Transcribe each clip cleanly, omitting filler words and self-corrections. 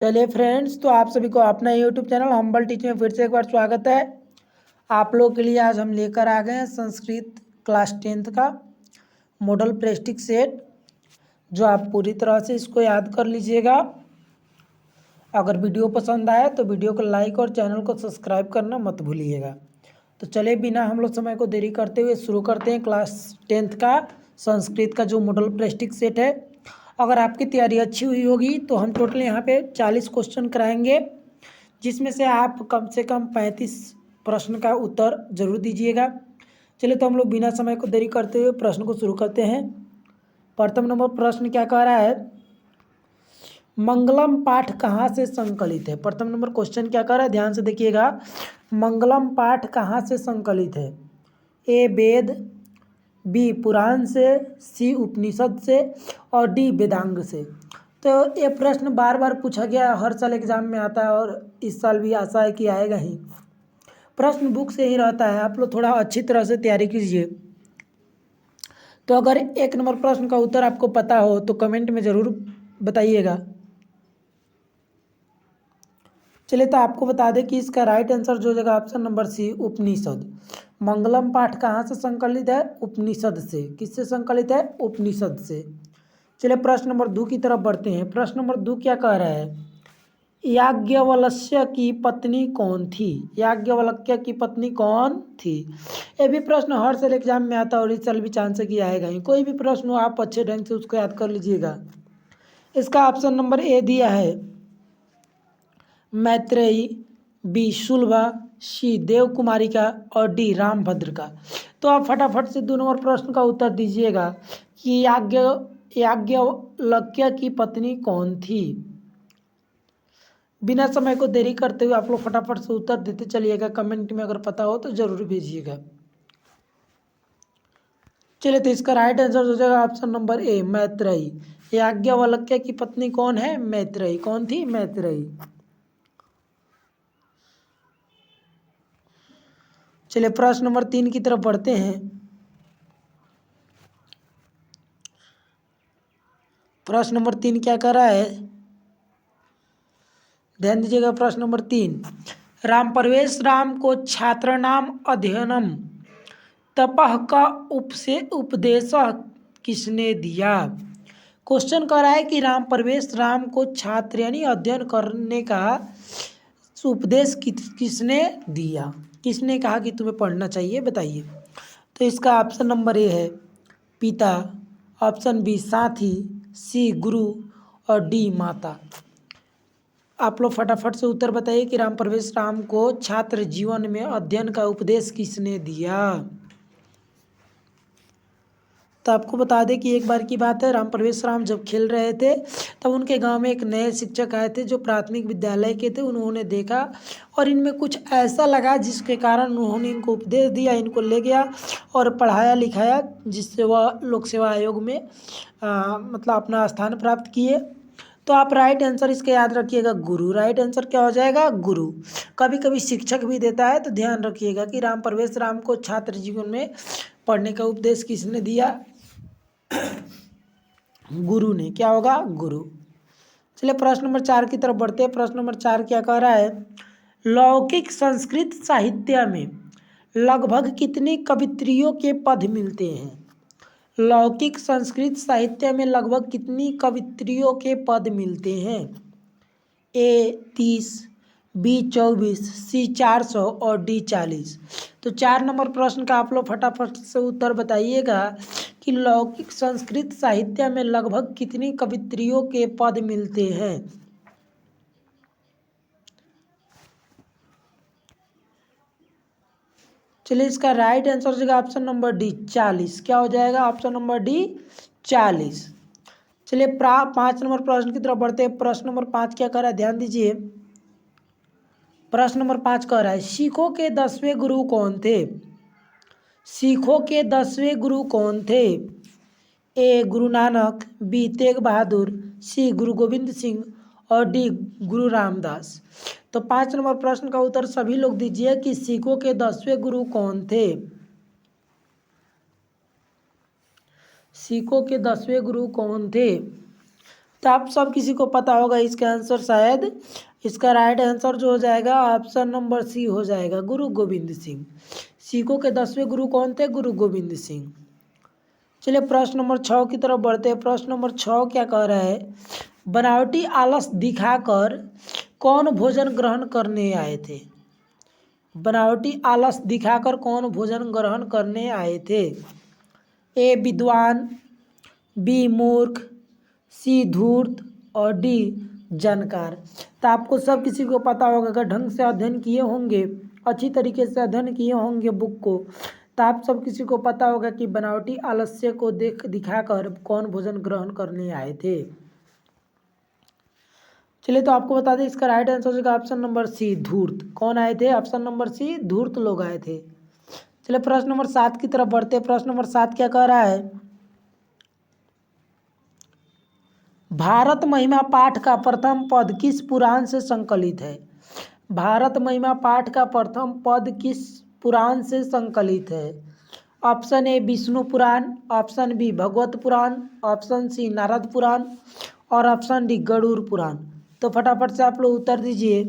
चलिए फ्रेंड्स, तो आप सभी को अपना यूट्यूब चैनल हम्बल टीच में फिर से एक बार स्वागत है। आप लोगों के लिए आज हम लेकर आ गए हैं संस्कृत क्लास 10th का मॉडल प्रेस्टिक सेट, जो आप पूरी तरह से इसको याद कर लीजिएगा। अगर वीडियो पसंद आए तो वीडियो को लाइक और चैनल को सब्सक्राइब करना मत भूलिएगा। तो चलिए बिना हम लोग समय को देरी करते हुए शुरू करते हैं क्लास 10th का संस्कृत का जो मॉडल प्रेस्टिक सेट है। अगर आपकी तैयारी अच्छी हुई होगी तो हम टोटल यहाँ पे 40 क्वेश्चन कराएंगे, जिसमें से कम 35 प्रश्न का उत्तर जरूर दीजिएगा। चलिए तो हम लोग बिना समय को देरी करते हुए प्रश्न को शुरू करते हैं। प्रथम नंबर प्रश्न क्या कह रहा है, मंगलम पाठ कहाँ से संकलित है। प्रथम नंबर क्वेश्चन क्या कह रहा है, ध्यान से देखिएगा। मंगलम पाठ कहाँ से संकलित है। ए वेद, बी पुराण से, सी उपनिषद से और डी वेदांग से। तो ये प्रश्न बार बार पूछा गया, हर साल एग्जाम में आता है और इस साल भी आशा है कि आएगा ही। प्रश्न बुक से ही रहता है, आप लोग थोड़ा अच्छी तरह से तैयारी कीजिए। तो अगर एक नंबर प्रश्न का उत्तर आपको पता हो तो कमेंट में ज़रूर बताइएगा। चलिए तो आपको बता दें कि इसका राइट आंसर जो जगह ऑप्शन नंबर सी उपनिषद। मंगलम पाठ कहाँ से संकलित है, उपनिषद से। किससे संकलित है, उपनिषद से। चलिए प्रश्न नंबर 2 की तरफ बढ़ते हैं। प्रश्न नंबर 2 क्या कह रहा है, याज्ञवल्क्य की पत्नी कौन थी। याज्ञवल्क्य की पत्नी कौन थी। ये भी प्रश्न हर साल एग्जाम में आता है और इस साल भी चांस है कि आएगा ही। कोई भी प्रश्न हो आप अच्छे ढंग से उसको याद कर लीजिएगा। इसका ऑप्शन नंबर ए दिया है मैत्रेयी, बी शुल्बा, सी देव कुमारी का और डी रामभद्र का। तो आप फटाफट से 2 नंबर प्रश्न का उत्तर दीजिएगा कि याज्ञवल्क्य की पत्नी कौन थी। बिना समय को देरी करते हुए आप लोग फटाफट से उत्तर देते चलिएगा। कमेंट में अगर पता हो तो जरूर भेजिएगा। चलिए तो इसका राइट आंसर हो जाएगा option number A Maitreyi. Yajnavalkya की पत्नी कौन है, मैत्रेयी। कौन थी, मैत्रेयी। चलिए प्रश्न नंबर 3 की तरफ बढ़ते हैं। प्रश्न नंबर 3 क्या कर रहा है, ध्यान दीजिएगा। प्रश्न नंबर 3, राम प्रवेश राम को छात्र नाम अध्ययनम तपह का उपदेश किसने दिया। क्वेश्चन कर रहा है कि राम प्रवेश राम को छात्र यानी अध्ययन करने का उपदेश किसने दिया। किसने कहा कि तुम्हें पढ़ना चाहिए, बताइए। तो इसका ऑप्शन नंबर ए है पिता, ऑप्शन बी साथी, सी गुरु और डी माता। आप लोग फटाफट से उत्तर बताइए कि राम प्रवेश राम को छात्र जीवन में अध्ययन का उपदेश किसने दिया। तो आपको बता दें कि एक बार की बात है, राम प्रवेश राम जब खेल रहे थे तब उनके गांव में एक नए शिक्षक आए थे जो प्राथमिक विद्यालय के थे। उन्होंने देखा और इनमें कुछ ऐसा लगा जिसके कारण उन्होंने इनको उपदेश दिया, इनको ले गया और पढ़ाया लिखाया, जिससे वह लोक सेवा आयोग में मतलब अपना स्थान प्राप्त किए। तो आप राइट आंसर इसका याद रखिएगा, गुरु। राइट आंसर क्या हो जाएगा, गुरु। कभी कभी शिक्षक भी देता है, तो ध्यान रखिएगा कि राम प्रवेश राम को छात्र जीवन में पढ़ने का उपदेश किसने दिया, गुरु ने। क्या होगा, गुरु। चलिए प्रश्न नंबर 4 की तरफ बढ़ते हैं। प्रश्न नंबर 4 क्या कह रहा है, लौकिक संस्कृत साहित्य में लगभग कितने कवित्रियों के पद मिलते हैं। लौकिक संस्कृत साहित्य में लगभग कितनी कवित्रियों के पद मिलते हैं। ए 30, बी 24, सी 400 और डी 40। तो 4 नंबर प्रश्न का आप लोग फटाफट से उत्तर बताइएगा कि लौकिक संस्कृत साहित्य में लगभग कितनी कवित्रियों के पद मिलते हैं। चलिए इसका राइट आंसर हो जाएगा ऑप्शन नंबर डी 40। क्या हो जाएगा, ऑप्शन नंबर डी 40। चलिए 5 नंबर प्रश्न की तरफ बढ़ते हैं। प्रश्न नंबर 5 क्या कर रहा है, ध्यान दीजिए। प्रश्न नंबर 5 कह रहा है, सिखों के 10वें गुरु कौन थे। सिखों के 10वें गुरु कौन थे। ए गुरु नानक, बी तेग बहादुर, सी गुरु गोविंद सिंह और डी गुरु रामदास। तो 5 नंबर प्रश्न का उत्तर सभी लोग दीजिए कि सिखों के 10वें गुरु कौन थे। सिखों के 10वें गुरु कौन थे। तो आप सब किसी को पता होगा इसका आंसर, शायद इसका राइट आंसर जो हो जाएगा ऑप्शन नंबर सी हो जाएगा, गुरु गोविंद सिंह। सिखों के 10वें गुरु कौन थे? गुरु गोविंद सिंह। चलिए प्रश्न नंबर 6 की तरफ बढ़ते हैं। प्रश्न नंबर 6 क्या कह रहा है? बनावटी आलस दिखाकर कौन भोजन ग्रहण करने आए थे? बनावटी आलस दिखाकर कौन भोजन ग्रहण करने आए थे? ए विद्वान, बी मूर्ख, सी धूर्त और डी जानकार। तो आपको सब किसी को पता होगा, अगर ढंग से अध्ययन किए होंगे, अच्छी तरीके से अध्ययन किए होंगे बुक को, तो आप सब किसी को पता होगा कि बनावटी आलस्य को दिखाकर कौन भोजन ग्रहण करने आए थे। चलिए तो आपको बता दें इसका राइट आंसर होगा ऑप्शन नंबर सी, धूर्त। कौन आए थे? ऑप्शन नंबर सी, धूर्त लोग आए थे। चलिए प्रश्न नंबर 7 की तरफ बढ़ते हैं। प्रश्न नंबर 7 क्या कह रहा है? भारत महिमा पाठ का प्रथम पद किस पुराण से संकलित है? भारत महिमा पाठ का प्रथम पद किस पुराण से संकलित है? Option A Vishnu Purana, option B Bhagavat Purana, option C Narad Purana और ऑप्शन डी गरुड़ पुराण। तो फटाफट से आप लोग उत्तर दीजिए।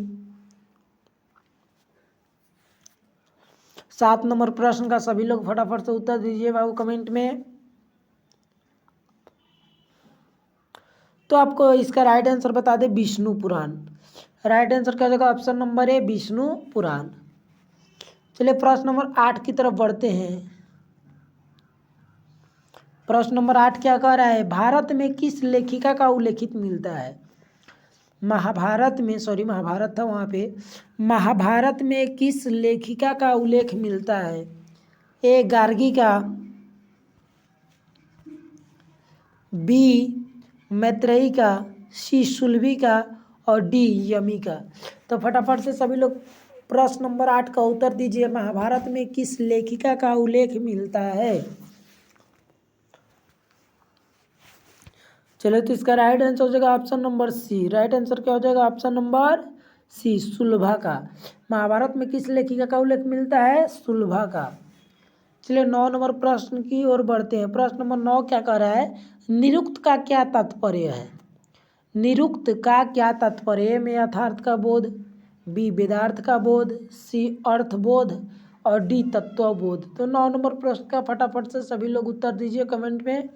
7 नंबर प्रश्न का सभी लोग फटाफट से उत्तर दीजिए बाबू कमेंट में। तो आपको इसका राइट आंसर बता दें, विष्णु पुराण। राइट आंसर क्या होगा? ऑप्शन नंबर ए विष्णु पुराण। चलिए प्रश्न नंबर 8 की तरफ बढ़ते हैं। प्रश्न नंबर 8 क्या कह रहा है? भारत में किस लेखिका का उल्लेखित मिलता है? महाभारत था वहाँ पे। महाभारत में किस लेखिका का उल्लेख मिलता है? ए गार्गी का, बी मैत्रेयी का, सी सुलभी का और डी यमी का। तो फटाफट से सभी लोग प्रश्न नंबर 8 का उत्तर दीजिए। महाभारत में किस लेखिका का उल्लेख मिलता है? चलो तो इसका राइट आंसर हो जाएगा option number C. Right answer क्या हो जाएगा? ऑप्शन नंबर सी, सुलभा का। महाभारत में किस लेखिका का उल्लेख मिलता है? सुलभा का। चलिए 9 नंबर प्रश्न की ओर बढ़ते हैं। प्रश्न नंबर 9 क्या कह रहा है? निरुक्त का क्या तात्पर्य है? निरुक्त का क्या तात्पर्य? में यथार्थ का बोध, बी वेदार्थ का बोध, सी अर्थ बोध और डी तत्व बोध। तो 9 नंबर प्रश्न का फटाफट से सभी लोग उत्तर दीजिए कमेंट में।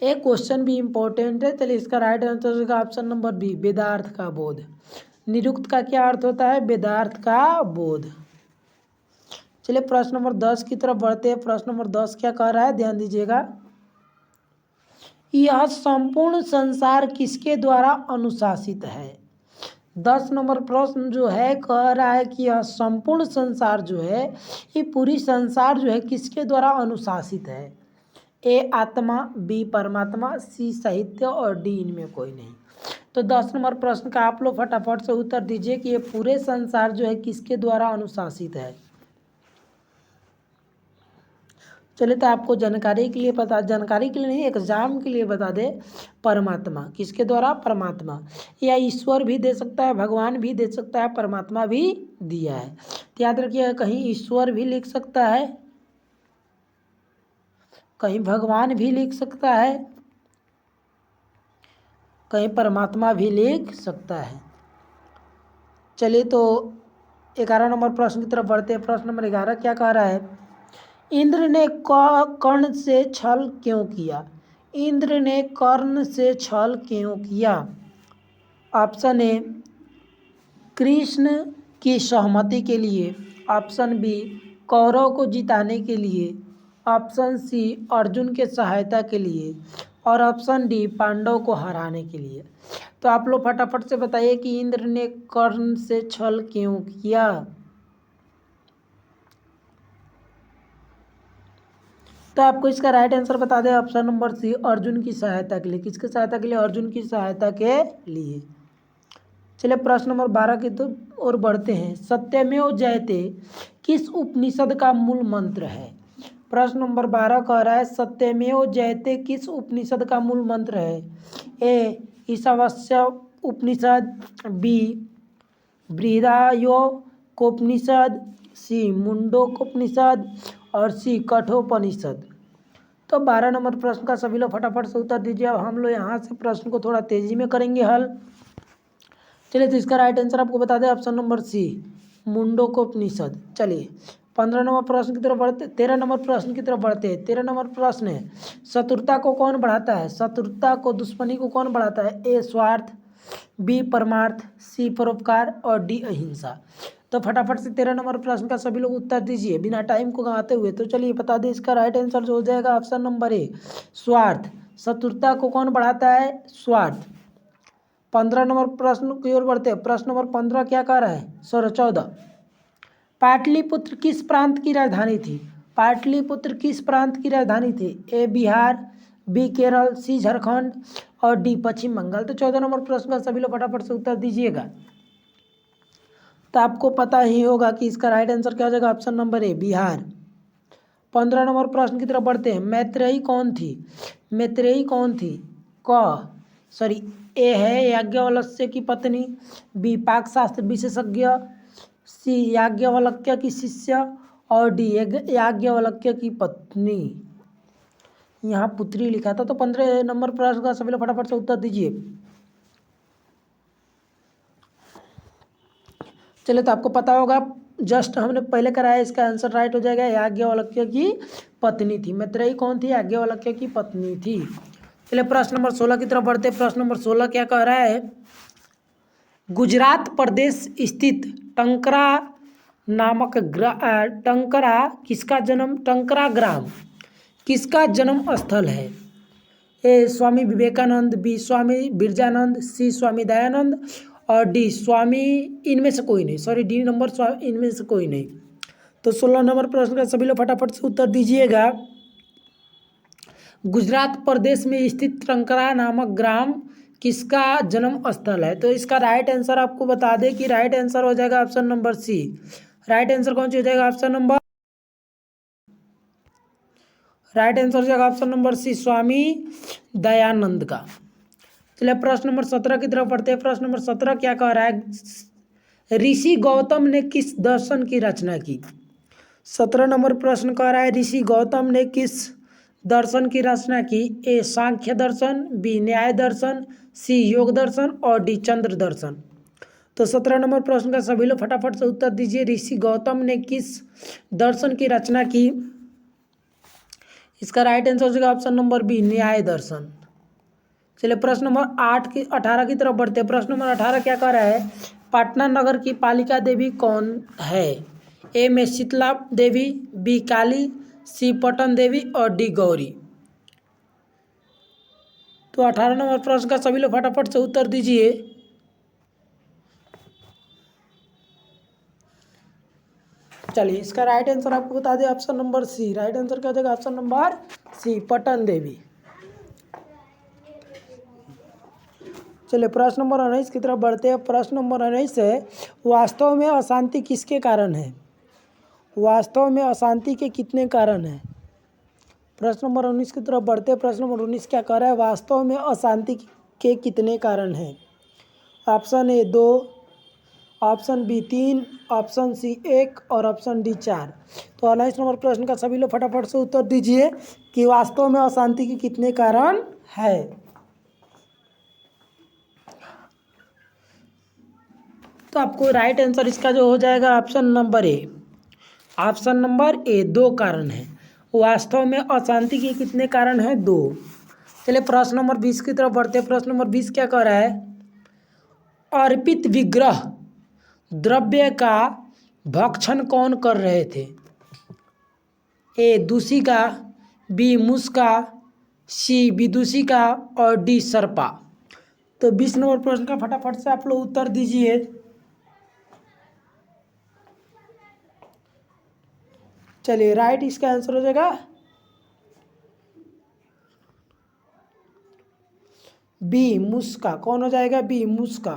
एक क्वेश्चन भी इम्पोर्टेंट है। चलिए इसका राइट आंसर होगा ऑप्शन नंबर बी, वेदार्थ का बोध। निरुक्त का क्या अर्थ होता है? वेदार्थ का बोध। चलिए प्रश्न नंबर 10 की तरफ बढ़ते हैं। प्रश्न नंबर 10 क्या कह रहा है? ध्यान दीजिएगा। यह संपूर्ण संसार किसके द्वारा अनुशासित है? 10 नंबर प्रश्न जो है कह रहा है कि यह संपूर्ण संसार जो है, ये पूरी संसार जो है किसके द्वारा अनुशासित है? ए आत्मा, बी परमात्मा, सी साहित्य और डी इनमें कोई नहीं। तो 10 नंबर प्रश्न का आप लोग फटाफट से उत्तर दीजिए कि ये पूरे संसार जो है किसके द्वारा अनुशासित है। चलिए तो आपको जानकारी के लिए नहीं, एग्जाम के लिए बता दे, परमात्मा। किसके द्वारा? परमात्मा। या ईश्वर भी दे सकता है, भगवान भी दे सकता है, परमात्मा भी दिया है। तो याद रखिए, कहीं ईश्वर भी लिख सकता है, कहीं भगवान भी लिख सकता है, कहीं परमात्मा भी लिख सकता है। चलिए तो 11 नंबर प्रश्न की तरफ बढ़ते हैं। प्रश्न नंबर 11 क्या कह रहा है? इंद्र ने कर्ण से छल क्यों किया? इंद्र ने कर्ण से छल क्यों किया? ऑप्शन ए कृष्ण की सहमति के लिए, ऑप्शन बी कौरव को जिताने के लिए, ऑप्शन सी अर्जुन के सहायता के लिए और ऑप्शन डी पांडव को हराने के लिए। तो आप लोग फटाफट से बताइए कि इंद्र ने कर्ण से छल क्यों किया? तो आपको इसका राइट आंसर बता दें, ऑप्शन नंबर सी, अर्जुन की सहायता के लिए। किसके सहायता के लिए? अर्जुन की सहायता के लिए। चलिए प्रश्न नंबर 12 की तो और बढ़ते हैं। सत्यमेव जयते किस उपनिषद का मूल मंत्र है? प्रश्न नंबर 12 कह रहा है सत्यमेव जयते किस उपनिषद का मूल मंत्र है? ए ईशावास्य उपनिषद, बी बृहदारण्यकोपनिषद, सी मुंडकोपनिषद और सी कठोपनिषद। तो तो 12 नंबर प्रश्न का सभी लोग फटाफट से उत्तर दीजिए। अब हम लोग यहाँ से प्रश्न को थोड़ा तेजी में करेंगे हल। चलिए, तो इसका राइट आंसर आपको बता दें, ऑप्शन नंबर सी, मुंडकोपनिषद। चलिए 15 नंबर प्रश्न की तरफ बढ़ते, 13 नंबर प्रश्न की तरफ बढ़ते हैं। 13 नंबर प्रश्न है, शत्रुता को कौन बढ़ाता है? शत्रुता को, दुश्मनी को कौन बढ़ाता है? ए स्वार्थ, बी परमार्थ, सी परोपकार और डी अहिंसा। तो फटाफट से 13 नंबर प्रश्न का सभी लोग उत्तर दीजिए बिना टाइम को गंवाते हुए। तो चलिए बता दें, इसका राइट आंसर जो हो जाएगा ऑप्शन नंबर ए, स्वार्थ। शत्रुता को कौन बढ़ाता है? स्वार्थ। 15 नंबर प्रश्न की ओर बढ़ते हैं। प्रश्न नंबर 15 क्या कह रहा है? 14 पाटलिपुत्र किस प्रांत की राजधानी थी? पाटलिपुत्र किस प्रांत की राजधानी थी? ए बिहार, बी केरल, सी झारखंड और डी पश्चिम बंगाल। तो 14 नंबर प्रश्न का सभी लोग फटाफट से उत्तर दीजिएगा। तो आपको पता ही होगा कि इसका राइट आंसर क्या हो जाएगा, option number A, Bihar. 15 number प्रश्न की तरफ बढ़ते हैं। मैत्रेयी कौन थी? मैत्रेयी कौन थी? ए है याज्ञवल्क्य की पत्नी, बी पाकशास्त्र विशेषज्ञ, सी याज्ञवल्क्य की शिष्य और डी याज्ञवल्क्य की पत्नी। यहाँ पुत्री लिखा था। तो 15 नंबर प्रश्न का सभी लोग फटाफट से उत्तर दीजिए। चलिए, तो आपको पता होगा, जस्ट हमने पहले कराया, इसका आंसर राइट हो जाएगा, याज्ञवल्क्य की पत्नी थी। मैत्रेयी कौन थी? याज्ञवल्क्य की पत्नी थी। चलिए प्रश्न नंबर 16 की तरफ बढ़ते। प्रश्न नंबर 16 क्या कह रहा है? गुजरात प्रदेश स्थित टंकरा नामक टंकरा किसका जन्म, टंकरा ग्राम किसका जन्म स्थल है? ए स्वामी विवेकानंद, बी स्वामी बिरजानंद, सी स्वामी दयानंद और डी स्वामी, इनमें से कोई नहीं, सॉरी डी नंबर, इनमें से कोई नहीं। तो 16 नंबर प्रश्न का सभी लोग फटाफट से उत्तर दीजिएगा। गुजरात प्रदेश में स्थित टंकरा नामक ग्राम किसका जन्म स्थल है? तो इसका राइट आंसर आपको बता दें कि राइट आंसर हो जाएगा option number C. Right answer कौन सी हो जाएगा? राइट आंसर हो जाएगा option number C, Swami Dayanand का। चलिए प्रश्न नंबर 17 की तरफ पढ़ते हैं। प्रश्न नंबर 17 क्या कह रहा है? ऋषि गौतम ने किस दर्शन की रचना की? 17 नंबर प्रश्न कह रहा है, ऋषि गौतम ने किस दर्शन की रचना की? ए सांख्य दर्शन, बी न्याय दर्शन, सी योग दर्शन और डी चंद्र दर्शन। तो 17 नंबर प्रश्न का सभी लोग फटाफट से उत्तर दीजिए। ऋषि गौतम ने किस दर्शन की रचना की? इसका राइट आंसर हो जाएगा ऑप्शन नंबर बी, न्याय दर्शन। चलिए प्रश्न नंबर 18 की तरफ बढ़ते हैं। प्रश्न नंबर 18 क्या कह रहा है? पटना नगर की पालिका देवी कौन है? ए में शीतला देवी, बी काली, सी पटन देवी और डी गौरी। तो 18 नंबर प्रश्न का सभी लोग फटाफट से उत्तर दीजिए। चलिए इसका राइट आंसर आपको बता दें, option number C. Right answer क्या हो जाएगा? Option number C, Patan Devi. चलिए प्रश्न नंबर 19 की तरफ बढ़ते हैं। प्रश्न नंबर 19 है, वास्तव में अशांति किसके कारण है? वास्तव में अशांति के कितने कारण हैं? प्रश्न नंबर 19 की तरफ बढ़ते हैं। प्रश्न नंबर 19 क्या कह रहा है? वास्तव में अशांति के कितने कारण हैं? Option A 2, option B 3, option C 1 और ऑप्शन डी 4। तो 19 नंबर प्रश्न का सभी लोग फटाफट से उत्तर दीजिए कि वास्तव में अशांति के कितने कारण है। तो आपको राइट आंसर इसका जो हो जाएगा option number A. Option number A, 2 कारण है। वास्तव में अशांति के कितने कारण हैं? 2। चलिए प्रश्न नंबर 20 की तरफ बढ़ते हैं। प्रश्न नंबर 20 क्या कह रहा है? अर्पित विग्रह द्रव्य का भक्षण कौन कर रहे थे? ए दूषिका, बी मुस्का, सी विदूषिका और डी सर्पा। तो 20 नंबर प्रश्न का फटाफट से आप लोग उत्तर दीजिए। चलिए राइट इसका आंसर हो जाएगा बी मुस्का। कौन हो जाएगा? बी मुस्का।